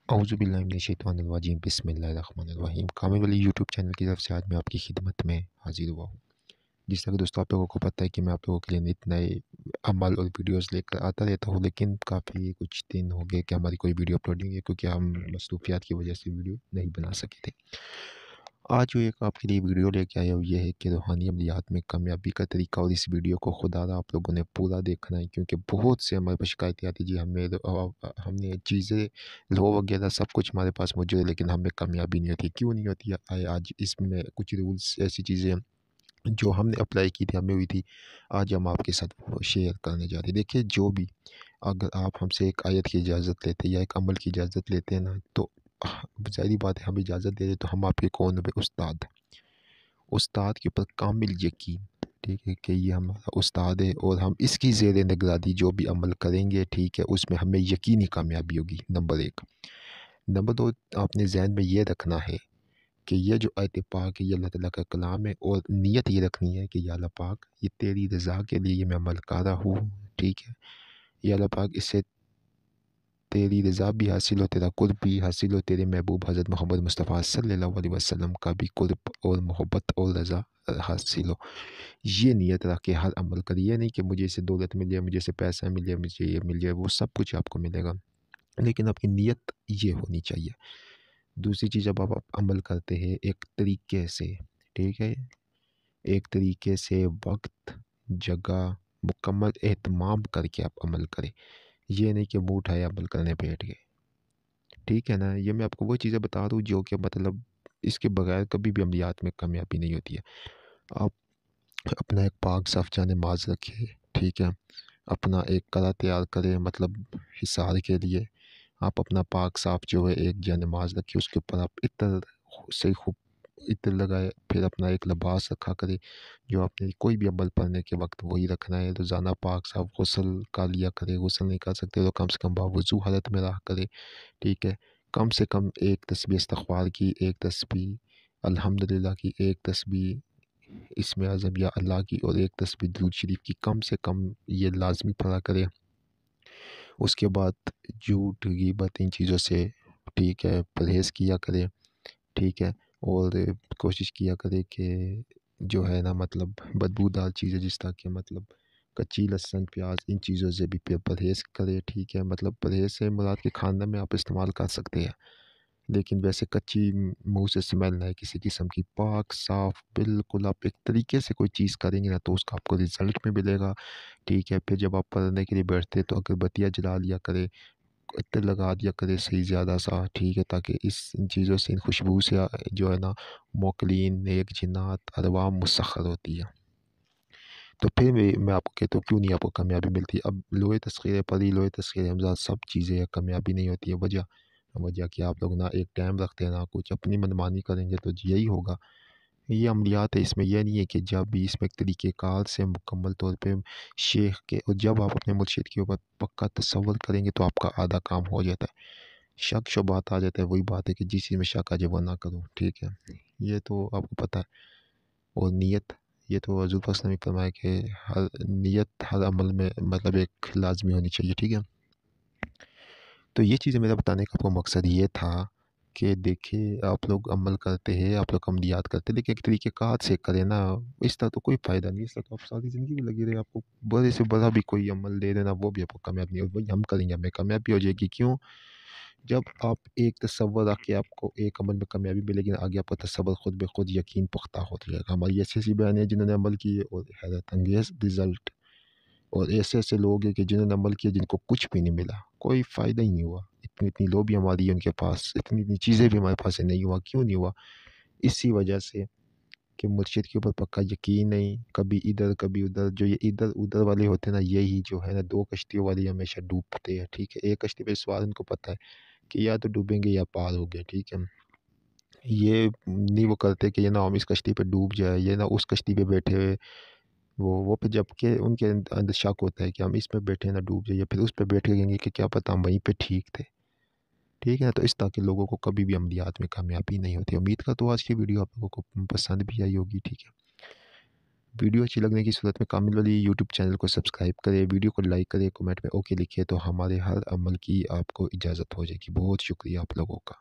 अऊज़ु बिल्लाहि मिनश्शैतानिर्रजीम बिस्मिल्लाहिर्रहमानिर्रहीम। कामिल वली YouTube channel की तरफ से आज मैं आपकी खिदमत में हाजिर हुआ हूँ। जिस तरह दोस्तों आप लोगों को पता है कि मैं आप लोगों के लिए नित नए अमल और वीडियोस लेकर आता रहता हूँ, लेकिन काफ़ी कुछ दिन हो गए कि हमारी कोई वीडियो अपलोड नहीं है क्योंकि हम मसरूफियात की वजह से वीडियो नहीं बना सके थे। आज जो एक आपके लिए वीडियो लेके आया हूँ ये है कि रूहानी अमलियात में कामयाबी का तरीका, और इस वीडियो को खुदारा आप लोगों ने पूरा देखना है क्योंकि बहुत से हमारे पास शिकायतें आती जी हमने चीज़ें लो वगैरह सब कुछ हमारे पास मौजूद है लेकिन हमें कामयाबी नहीं होती। क्यों नहीं होती? आज इसमें कुछ रूल्स ऐसी चीज़ें हैं जो हमने अप्लाई की थी, हमें हुई थी, आज हम आपके साथ वो शेयर करने जा रहे हैं। देखिए, जो भी अगर आप हमसे एक आयत की इजाज़त लेते हैं या एक अमल की इजाज़त लेते हैं ना, तो ज़ाहिर बात है हम इजाज़त दे रहे तो हम आपके कौन पे उस्ताद उस्ताद के ऊपर कामिल यकीन, ठीक है, कि ये हमारा उस्ताद है और हम इसकी ज़ेर निगरानी जो भी अमल करेंगे, ठीक है, उसमें हमें यकीनी कामयाबी होगी। नंबर एक। नंबर दो, आपने ज़हन में ये रखना है कि ये जो आयत पाक है ये अल्लाह ताला का कलाम है, और नीयत ये रखनी है कि या अल्लाह पाक ये तेरी रज़ा के लिए ये मैं अमल कर रहा हूँ, ठीक है। या अल्लाह पाक इससे तेरी रज़ा भी हासिल हो, तेरा कुर्ब भी हासिल हो, तेरे महबूब हज़रत मोहम्मद मुस्तफ़ा सल्लल्लाहु अलैहि वसल्लम का भी कुर्ब और मोहब्बत और रज़ा हासिल हो। ये नीयत रख के हर अमल करिए, नहीं कि मुझे इससे दौलत मिल जाए, मुझे इससे पैसा मिल जाए, मुझे ये मिल जाए, वो सब कुछ आपको मिलेगा, लेकिन आपकी नीयत ये होनी चाहिए। दूसरी चीज़, जब आप अमल करते हैं एक तरीके से, ठीक है, एक तरीके से वक्त, जगह, मुकम्मल एहतमाम करके आप अमल करें। ये नहीं कि मुँह उठाए अमल करने बैठ गए, ठीक है ना? ये मैं आपको वो चीज़ें बता रहा हूँ जो कि मतलब इसके बगैर कभी भी अमलियात में कामयाबी नहीं होती है। आप अपना एक पाक साफ़ नमाज रखिए, ठीक है? अपना एक कला तैयार करें, मतलब हिसार के लिए आप अपना पाक साफ़ जो है एक नमाज रखिए, उसके ऊपर आप इत्र से खूब इत्र लगाए, फिर अपना एक लिबास रखा करें जो आपने कोई भी अमल पढ़ने के वक्त वही रखना है। रोज़ाना पाक साफ़ गुस्ल कर लिया करें, गुस्ल नहीं कर सकते तो कम से कम बावज़ू हालत में रहा करें, ठीक है। कम से कम एक तस्बीह इस्तग़फ़ार की, एक तस्बीह अल्हम्दुलिल्लाह की, एक तस्बीह इस्म अज़म या अल्लाह की, और एक तस्बीह दुरूद शरीफ की कम से कम ये लाज़मी पढ़ा करें। उसके बाद झूठ, ग़ीबत, इन चीज़ों से, ठीक है, परहेज़ किया करें, ठीक है। और कोशिश किया करें कि जो है ना, मतलब बदबूदार चीज़ें जिस तरह के मतलब कच्ची लहसुन, प्याज़, इन चीज़ों से भी परहेज़ करें, ठीक है। मतलब परहेज़ से मुराद के खाना में आप इस्तेमाल कर सकते हैं, लेकिन वैसे कच्ची मुँह से स्मेल ना आए किसी किस्म की। पाक साफ़ बिल्कुल आप एक तरीके से कोई चीज़ करेंगे ना तो उसका आपको रिज़ल्ट भी मिलेगा, ठीक है। फिर जब आप पढ़ने के लिए बैठते हैं तो अगरबत्तियाँ जला लिया करें, इत्र लगा दिया करें सही ज़्यादा सा, ठीक है, ताकि इस इन चीज़ों से, इन खुशबू से जो है ना, मोकलीन, नेक जिन्नात, अरवाह मुसख्खर होती है। तो फिर भी मैं आपको कहता हूँ क्यों नहीं आपको कामयाबी मिलती। अब लोहे तस्ख़ीरें पढ़ी, लोहे तस्ख़ीरें हमज़ा सब चीज़ें कामयाबी नहीं होती है। वजह वजह कि आप लोग ना एक टाइम रखते हैं, ना कुछ अपनी मनमानी करेंगे तो यही होगा। ये अमलियात है, इसमें यह नहीं है कि जब भी इसमें एक तरीक़ेकार से मुकम्मल तौर पे शेख के, और जब आप अपने मुर्शिद के ऊपर पक्का तसव्वुर करेंगे तो आपका आधा काम हो जाता है। शक शुबहात आ जाता है, वही बात है कि जिस चीज़ में शक आ जाए वो ना करो, ठीक है। ये तो आपको पता है। और नीयत, ये तो हज़ूर पाक ने फरमाया कि हर नीयत हर अमल में मतलब एक लाज़मी होनी चाहिए, ठीक है। तो ये चीज़ें मेरा बताने का आपको मकसद ये था कि देखिए, आप लोग अमल करते हैं, आप लोग अमलियात करते हैं, लेकिन एक तरीक़ेकार से करें ना। इस तरह तो कोई फ़ायदा नहीं है, इस तरह तो आप सारी ज़िंदगी में लगे रहे, आपको बड़े से बड़ा भी कोई अमल दे देना वो भी आपको कामयाब नहीं हो, वही हम करेंगे हमें कामयाबी हो जाएगी। क्यों? जब आप एक तसव्वुर रख के आपको एक अमल में कामयाबी मिलेगी ना, आगे आपका तसव्वुर खुद ब खुद यकीन पुख्ता हो जाएगा। हमारी ऐसी-ऐसी बहनें हैं जिन्होंने अमल किए और हैरत अंगेज़ रिज़ल्ट, और ऐसे-ऐसे लोग हैं कि जिन्होंने अमल किया जिनको कुछ भी नहीं मिला, कोई फ़ायदा ही नहीं हुआ। इतनी-इतनी लोभी हमारी है उनके पास, इतनी-इतनी चीज़ें भी हमारे पास है, नहीं हुआ। क्यों नहीं हुआ? इसी वजह से कि मुर्शिद के ऊपर पक्का यकीन नहीं, कभी इधर कभी उधर। जो ये इधर-उधर वाले होते हैं ना, यही जो है ना 2 कश्तियों वाले हमेशा डूबते हैं, ठीक है। एक कश्ती पे सवार उनको पता है कि या तो डूबेंगे या पार हो गए, ठीक है। ये नहीं वो करते कि ये ना हम इस कश्ती पे डूब जाए, ये ना उस कश्ती पे बैठे हुए, वो फिर जबकि उनके अंदर शक होता है कि हम इस पे बैठे ना डूब जाइए, फिर उस पे बैठ के कहेंगे कि क्या पता हम वहीं पे ठीक थे, ठीक है ना। तो इस तरह के लोगों को कभी भी अमलियात में कामयाबी नहीं होती। उम्मीद करता हूँ आज की वीडियो आप लोगों को पसंद भी आई होगी, ठीक है। ویڈیو اچھی لگنے کی صورت میں کامل ولی یوٹیوب چینل کو سبسکرائب کرے، ویڈیو کو لائک کرے، کمنٹ میں اوکے لکھے، تو ہمارے ہر عمل کی آپ کو اجازت ہو جائے گی۔ بہت شکریہ آپ لوگوں کا۔